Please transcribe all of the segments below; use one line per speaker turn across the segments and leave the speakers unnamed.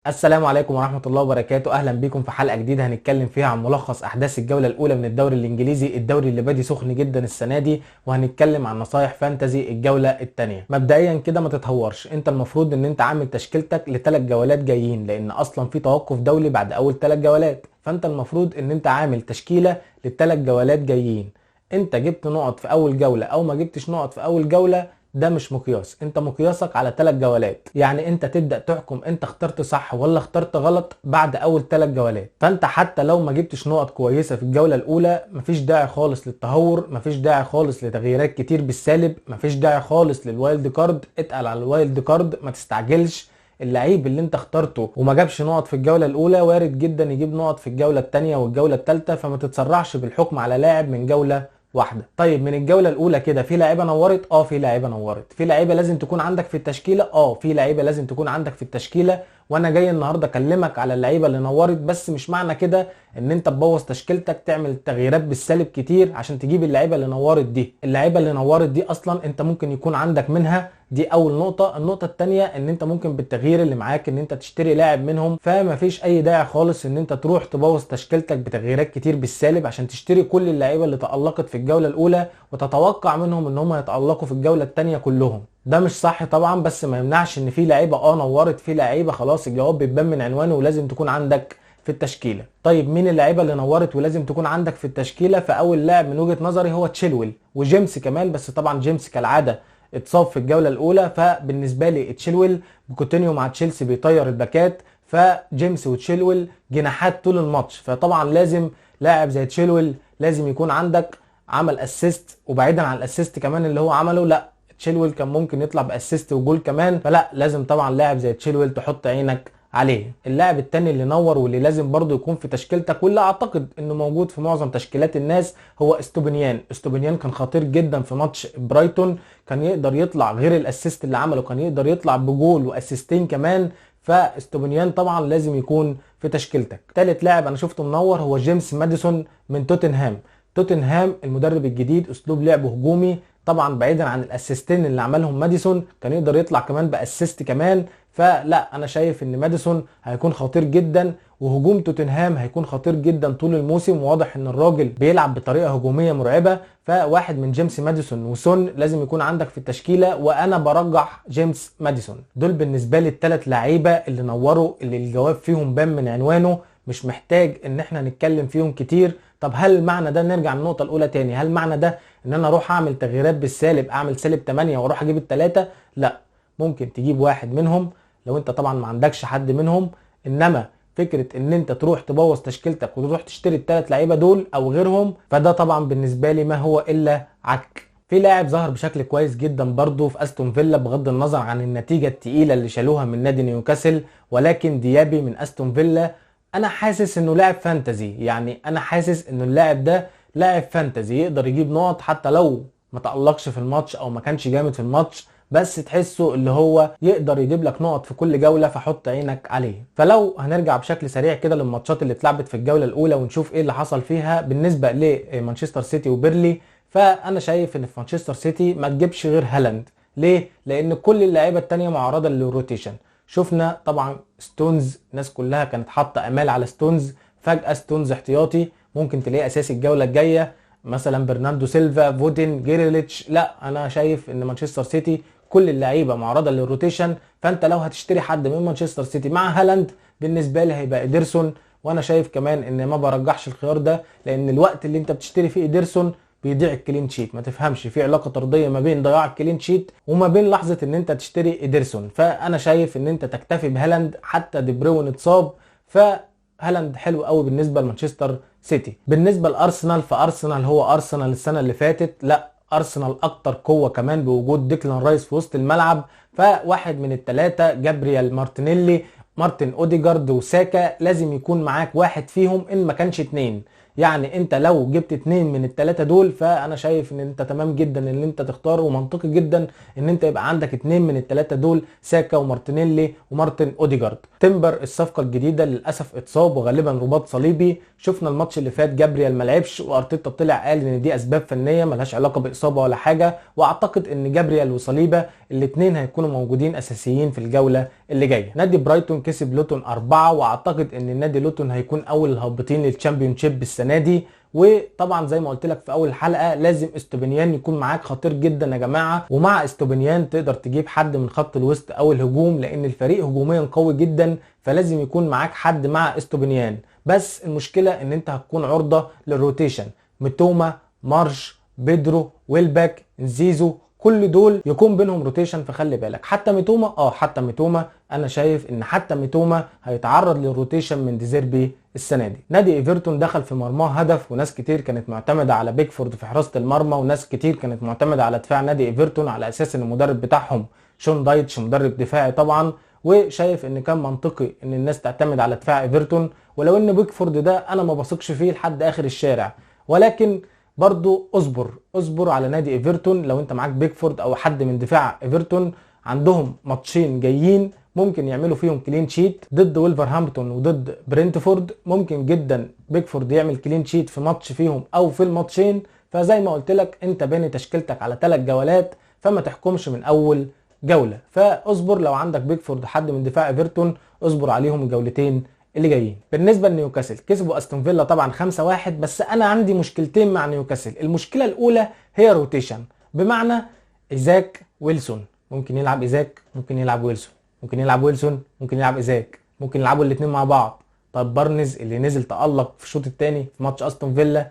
السلام عليكم ورحمة الله وبركاته. أهلا بكم في حلقة جديدة هنتكلم فيها عن ملخص أحداث الجولة الأولى من الدوري الإنجليزي، الدوري اللي بادي سخن جدا السنة دي، وهنتكلم عن نصايح فانتزي الجولة الثانية. مبدئيا كده ما تتهورش، أنت المفروض إن أنت عامل تشكيلتك لثلاث جولات جايين، لأن أصلا في توقف دولي بعد أول ثلاث جولات، فأنت المفروض إن أنت عامل تشكيلة للثلاث جولات جايين. أنت جبت نقط في أول جولة أو ما جبتش نقط في أول جولة، ده مش مقياس، انت مقياسك على ثلاث جولات. يعني انت تبدأ تحكم انت اخترت صح ولا اخترت غلط بعد اول ثلاث جولات. فانت حتى لو ما جبتش نقط كويسة في الجولة الاولى، مفيش داعي خالص للتهور، مفيش داعي خالص لتغييرات كتير بالسالب، مفيش داعي خالص للوايلد كارد. اتقل على الوايلد كارد، ما تستعجلش. اللعيب اللي انت اخترته وما جابش نقط في الجولة الاولى وارد جدا يجيب نقط في الجولة الثانية والجولة الثالثة، فما تتسرعش بالحكم على لاعب من جولة واحده. طيب من الجوله الاولى كده في لعيبه نورت، في لعيبه نورت، في لعيبه لازم تكون عندك في التشكيله، في لعيبه لازم تكون عندك في التشكيله. وانا جاي النهارده اكلمك على اللعيبه اللي نورت، بس مش معنى كده ان انت تبوظ تشكيلتك تعمل تغييرات بالسالب كتير عشان تجيب اللعيبه اللي نورت دي. اللعيبه اللي نورت دي اصلا انت ممكن يكون عندك منها، دي اول نقطه. النقطه الثانيه ان انت ممكن بالتغيير اللي معاك ان انت تشتري لاعب منهم، فما فيش اي داعي خالص ان انت تروح تبوظ تشكيلتك بتغييرات كتير بالسالب عشان تشتري كل اللعيبه اللي تالقت في الجوله الاولى وتتوقع منهم ان هم يتالقوا في الجوله الثانيه كلهم. ده مش صح طبعا، بس ما يمنعش ان في لعيبه نورت، في لعيبه خلاص الجواب بيبان من عنوانه ولازم تكون عندك في التشكيله. طيب مين اللعيبه اللي نورت ولازم تكون عندك في التشكيله؟ فاول لاعب من وجهه نظري هو تشيلويل وجيمس كمان، بس طبعا جيمس كالعاده اتصاب في الجوله الاولى، فبالنسبه لي تشيلويل بكوتينيو مع تشيلسي بيطير الباكات، فجيمس وتشيلويل جناحات طول الماتش، فطبعا لازم لاعب زي تشيلويل لازم يكون عندك. عمل اسيست، وبعيدا عن الاسيست كمان اللي هو عمله، لا تشيلويل كان ممكن يطلع باسيست وجول كمان، فلا لازم طبعا لاعب زي تشيلويل تحط عينك عليه. اللاعب التاني اللي نور واللي لازم برضه يكون في تشكيلتك واللي اعتقد انه موجود في معظم تشكيلات الناس هو استوبنيان. استوبنيان كان خطير جدا في ماتش برايتون، كان يقدر يطلع غير الاسيست اللي عمله، كان يقدر يطلع بجول واسيستين كمان، فاستوبنيان طبعا لازم يكون في تشكيلتك. تالت لاعب انا شفته منور هو جيمس ماديسون من توتنهام. توتنهام المدرب الجديد اسلوب لعبه هجومي، طبعا بعيدا عن الاسيستين اللي عملهم ماديسون كان يقدر يطلع كمان باسيست كمان، فلا انا شايف ان ماديسون هيكون خطير جدا، وهجوم توتنهام هيكون خطير جدا طول الموسم. واضح ان الراجل بيلعب بطريقه هجوميه مرعبه، فواحد من جيمس ماديسون وسون لازم يكون عندك في التشكيله، وانا برجح جيمس ماديسون. دول بالنسبه لي الثلاث لعيبه اللي نوروا، اللي الجواب فيهم بان من عنوانه، مش محتاج ان احنا نتكلم فيهم كتير. طب هل معنى ده، نرجع للنقطه الاولى تاني، هل معنى ده ان انا اروح اعمل تغييرات بالسالب، اعمل سالب 8 واروح اجيب الثلاثه؟ لا، ممكن تجيب واحد منهم لو انت طبعا ما عندكش حد منهم، انما فكره ان انت تروح تبوظ تشكيلتك وتروح تشتري الثلاث لعيبه دول او غيرهم، فده طبعا بالنسبه لي ما هو الا عك. في لاعب ظهر بشكل كويس جدا برضه في استون فيلا بغض النظر عن النتيجه الثقيله اللي شالوها من نادي نيوكاسل، ولكن ديابي من استون فيلا انا حاسس انه لاعب فانتزي. يعني انا حاسس انه اللاعب ده لاعب فانتزي يقدر يجيب نقط حتى لو ما تألقش في الماتش او ما كانش جامد في الماتش، بس تحسه اللي هو يقدر يجيب لك نقط في كل جوله، فحط عينك عليه. فلو هنرجع بشكل سريع كده للماتشات اللي اتلعبت في الجوله الاولى ونشوف ايه اللي حصل فيها بالنسبه لمانشستر سيتي وبيرلي، فانا شايف ان في مانشستر سيتي ما تجيبش غير هالاند. ليه؟ لان كل اللعيبه التانيه معرضه للروتيشن. شفنا طبعا ستونز، الناس كلها كانت حاطه امال على ستونز، فجاه ستونز احتياطي، ممكن تلاقيه اساسي الجوله الجايه. مثلا برناردو سيلفا، فودن، جيريليتش. لا انا شايف ان مانشستر سيتي كل اللعيبه معرضه للروتيشن، فانت لو هتشتري حد من مانشستر سيتي مع هالاند بالنسبه لي هيبقى ادرسون. وانا شايف كمان ان ما برجحش الخيار ده، لان الوقت اللي انت بتشتري فيه ادرسون بيضيع الكلين شيت. ما تفهمش في علاقه طرديه ما بين ضياع الكلين شيت وما بين لحظه ان انت تشتري ادرسون، فانا شايف ان انت تكتفي بهالاند. حتى دي بروين اتصاب، فهالاند حلو قوي بالنسبه لمانشستر سيتي. بالنسبه لارسنال، فارسنال هو ارسنال السنه اللي فاتت، لا ارسنال اكتر قوه كمان بوجود ديكلان رايس في وسط الملعب، فواحد من الثلاثه جابريال مارتينيلي، مارتن اوديجارد وساكا، لازم يكون معاك واحد فيهم ان ما كانش اتنين. يعني انت لو جبت اتنين من التلاتة دول فانا شايف ان انت تمام جدا ان انت تختار، ومنطقي جدا ان انت يبقى عندك اتنين من التلاتة دول، ساكا ومارتينيلي ومارتن اوديجارد. تمبر الصفقة الجديدة للأسف اتصاب وغالبا رباط صليبي. شفنا الماتش اللي فات جابريال ما لعبش، وارتيتا طلع قال ان دي اسباب فنية ملهاش علاقة باصابة ولا حاجة، واعتقد ان جابريال وصليبا الاتنين هيكونوا موجودين اساسيين في الجولة اللي جايه. نادي برايتون كسب لوتون 4، واعتقد ان النادي لوتون هيكون اول الهابطين للتشامبيونشيب السنه دي. وطبعا زي ما قلت لك في اول الحلقه لازم استوبينيان يكون معاك خطير جدا يا جماعه، ومع استوبينيان تقدر تجيب حد من خط الوسط او الهجوم، لان الفريق هجوميا قوي جدا، فلازم يكون معاك حد مع استوبينيان. بس المشكله ان انت هتكون عرضه للروتيشن، متوما، مارش، بيدرو، ويلباك، زيزو، كل دول يكون بينهم روتيشن، فخلي بالك. حتى ميتوما انا شايف ان حتى ميتوما هيتعرض للروتيشن من ديزيربي السنه دي. نادي ايفرتون دخل في مرماه هدف، وناس كتير كانت معتمده على بيكفورد في حراسه المرمى، وناس كتير كانت معتمده على دفاع نادي ايفرتون على اساس ان المدرب بتاعهم شون دايتش مدرب دفاعي طبعا، وشايف ان كان منطقي ان الناس تعتمد على دفاع ايفرتون، ولو ان بيكفورد ده انا ما بثقش فيه لحد اخر الشارع. ولكن برضو اصبر على نادي ايفرتون. لو انت معاك بيكفورد او حد من دفاع ايفرتون، عندهم ماتشين جايين ممكن يعملوا فيهم كلين شيت ضد ويلفرهامبتون وضد برينتفورد، ممكن جدا بيكفورد يعمل كلين شيت في ماتش فيهم او في الماتشين. فزي ما قلت لك انت باني تشكيلتك على 3 جولات، فما تحكمش من اول جوله. فاصبر لو عندك بيكفورد حد من دفاع ايفرتون، اصبر عليهم الجولتين اللي جايين. بالنسبه لنيوكاسل كسبوا استون فيلا طبعا 5-1، بس انا عندي مشكلتين مع نيوكاسل. المشكله الاولى هي روتيشن، بمعنى ايزاك ويلسون، ممكن يلعب ايزاك ممكن يلعب ويلسون، ممكن يلعب ويلسون ممكن يلعب ايزاك، ممكن يلعبوا الاثنين مع بعض. طب بارنز اللي نزل تألق في الشوط الثاني في ماتش استون فيلا،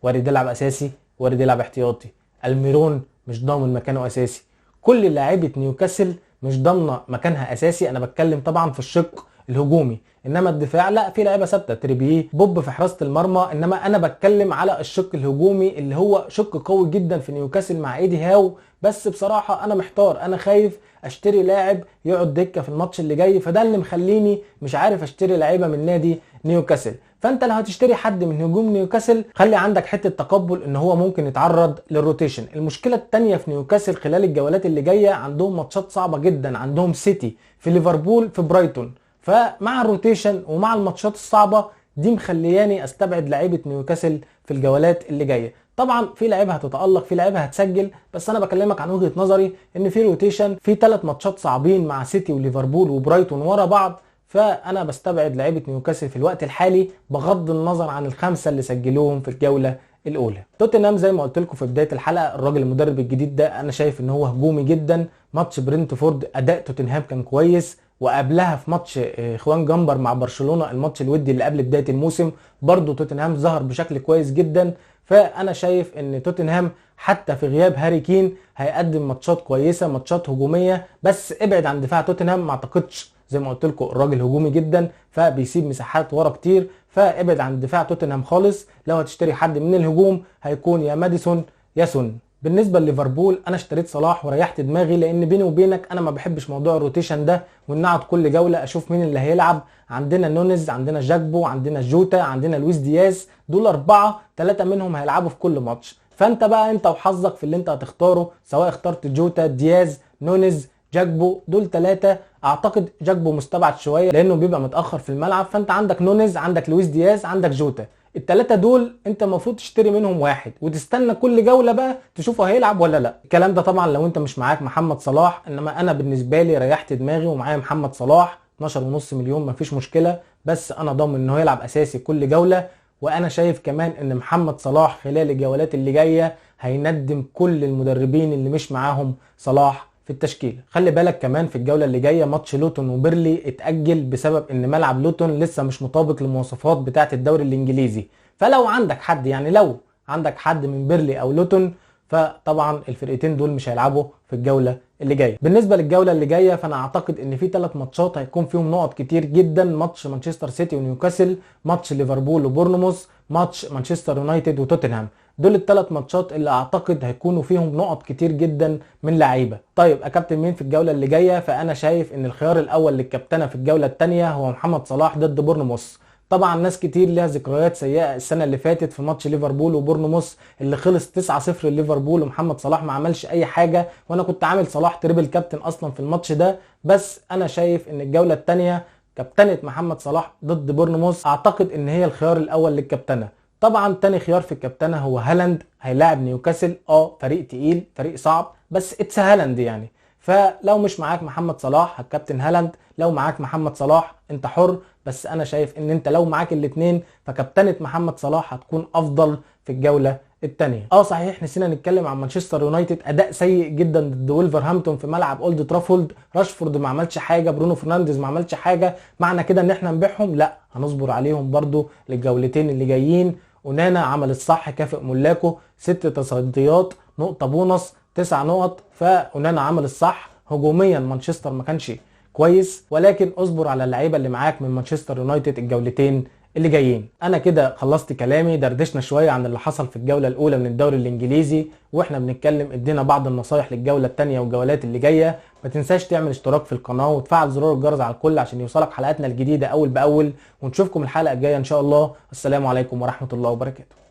وارد يلعب اساسي وارد يلعب احتياطي. الميرون مش ضامن مكانه اساسي. كل لاعيبه نيوكاسل مش ضامنه مكانها اساسي. انا بتكلم طبعا في الشق الهجومي، انما الدفاع لا، في لعيبه ثابته، تريبيه، بوب في حراسه المرمى. انما انا بتكلم على الشق الهجومي اللي هو شق قوي جدا في نيوكاسل مع ايدي هاو. بس بصراحه انا محتار، انا خايف اشتري لاعب يقعد دكه في الماتش اللي جاي، فده اللي مخليني مش عارف اشتري لعيبه من نادي نيوكاسل. فانت لو هتشتري حد من هجوم نيوكاسل خلي عندك حته تقبل ان هو ممكن يتعرض للروتيشن. المشكله الثانيه في نيوكاسل خلال الجولات اللي جايه عندهم ماتشات صعبه جدا، عندهم سيتي، في ليفربول، في برايتون. فمع الروتيشن ومع الماتشات الصعبه دي مخلياني استبعد لعيبه نيوكاسل في الجولات اللي جايه. طبعا في لعيبه هتتالق، في لعيبه هتسجل، بس انا بكلمك عن وجهه نظري ان في روتيشن، في 3 ماتشات صعبين مع سيتي وليفربول وبرايتون ورا بعض. فانا بستبعد لعيبه نيوكاسل في الوقت الحالي بغض النظر عن ال5 اللي سجلوهم في الجوله الاولى. توتنهام زي ما قلت لكم في بدايه الحلقه، الراجل المدرب الجديد ده انا شايف ان هو هجومي جدا. ماتش برينتفورد اداء توتنهام كان كويس، وقبلها في ماتش خوان جمبر مع برشلونه الماتش الودي اللي قبل بدايه الموسم برضو توتنهام ظهر بشكل كويس جدا. فانا شايف ان توتنهام حتى في غياب هاري كين هيقدم ماتشات كويسه، ماتشات هجوميه. بس ابعد عن دفاع توتنهام، ما اعتقدش، زي ما قلت لكم الراجل هجومي جدا فبيسيب مساحات ورا كتير، فابعد عن دفاع توتنهام خالص. لو هتشتري حد من الهجوم هيكون يا ماديسون يا سون. بالنسبه لليفربول انا اشتريت صلاح وريحت دماغي، لان بيني وبينك انا ما بحبش موضوع الروتيشن ده، وان اقعد كل جوله اشوف مين اللي هيلعب. عندنا نونيز، عندنا جاكبو، عندنا جوتا، عندنا لويس دياز، دول 4 3 منهم هيلعبوا في كل ماتش. فانت بقى انت وحظك في اللي انت هتختاره، سواء اخترت جوتا، دياز، نونيز، جاكبو، دول 3. اعتقد جاكبو مستبعد شويه لانه بيبقى متاخر في الملعب. فانت عندك نونيز، عندك لويس دياز، عندك جوتا. ال3 دول انت المفروض تشتري منهم واحد وتستنى كل جوله بقى تشوفه هيلعب ولا لا. الكلام ده طبعا لو انت مش معاك محمد صلاح، انما انا بالنسبه لي ريحت دماغي ومعايا محمد صلاح 12.5 مليون مفيش مشكله، بس انا ضامن انه يلعب اساسي كل جوله. وانا شايف كمان ان محمد صلاح خلال الجولات اللي جايه هيندم كل المدربين اللي مش معاهم صلاح في التشكيل. خلي بالك كمان في الجوله اللي جايه ماتش لوتون وبيرلي اتاجل بسبب ان ملعب لوتون لسه مش مطابق للمواصفات بتاعه الدوري الانجليزي. فلو عندك حد، يعني لو عندك حد من بيرلي او لوتون، فطبعا الفرقتين دول مش هيلعبوا في الجوله اللي جايه. بالنسبه للجوله اللي جايه فانا اعتقد ان في 3 ماتشات هيكون فيهم نقط كتير جدا: ماتش مانشستر سيتي ونيوكاسل، ماتش ليفربول وبورنموث، ماتش مانشستر يونايتد وتوتنهام. دول ال3 ماتشات اللي اعتقد هيكونوا فيهم نقط كتير جدا من لعيبه. طيب اكابتن مين في الجوله اللي جايه؟ فانا شايف ان الخيار الاول للكابتنه في الجوله الثانيه هو محمد صلاح ضد بورنموث. طبعا ناس كتير ليها ذكريات سيئه السنه اللي فاتت في ماتش ليفربول وبورنموث اللي خلص 9-0 لليفربول ومحمد صلاح ما عملش اي حاجه، وانا كنت عامل صلاح تريبل كابتن اصلا في الماتش ده. بس انا شايف ان الجوله الثانيه كابتنه محمد صلاح ضد بورنموث اعتقد ان هي الخيار الاول للكابتنه. طبعا تاني خيار في الكابتنه هو هالاند، هيلاعب نيوكاسل، فريق تقيل، فريق صعب، بس اتس هالاند يعني. فلو مش معاك محمد صلاح هتكابتن هالاند، لو معاك محمد صلاح انت حر، بس انا شايف ان انت لو معاك الاتنين فكابتنة محمد صلاح هتكون افضل في الجولة التانية. صحيح نسينا نتكلم عن مانشستر يونايتد، اداء سيء جدا ضد ولفرهامبتون في ملعب اولد ترافولد، راشفورد ما عملش حاجه، برونو فرنانديز ما عملش حاجه. معنى كده ان احنا نبيعهم؟ لا، هنصبر عليهم برضو للجولتين اللي جايين. ونانا عمل الصح، كافئ ملاكه 6 تصديات، نقطه بونص، 9 نقط. فونانا عمل الصح. هجوميا مانشستر ما كانش كويس، ولكن اصبر على اللعيبه اللي معاك من مانشستر يونايتد الجولتين اللي جايين. انا كده خلصت كلامي، دردشنا شويه عن اللي حصل في الجوله الاولى من الدوري الانجليزي، واحنا بنتكلم ادينا بعض النصايح للجوله الثانيه والجولات اللي جايه. ما تنساش تعمل اشتراك في القناه وتفعل زرار الجرس على الكل عشان يوصلك حلقاتنا الجديده اول باول، ونشوفكم الحلقه الجايه ان شاء الله. السلام عليكم ورحمه الله وبركاته.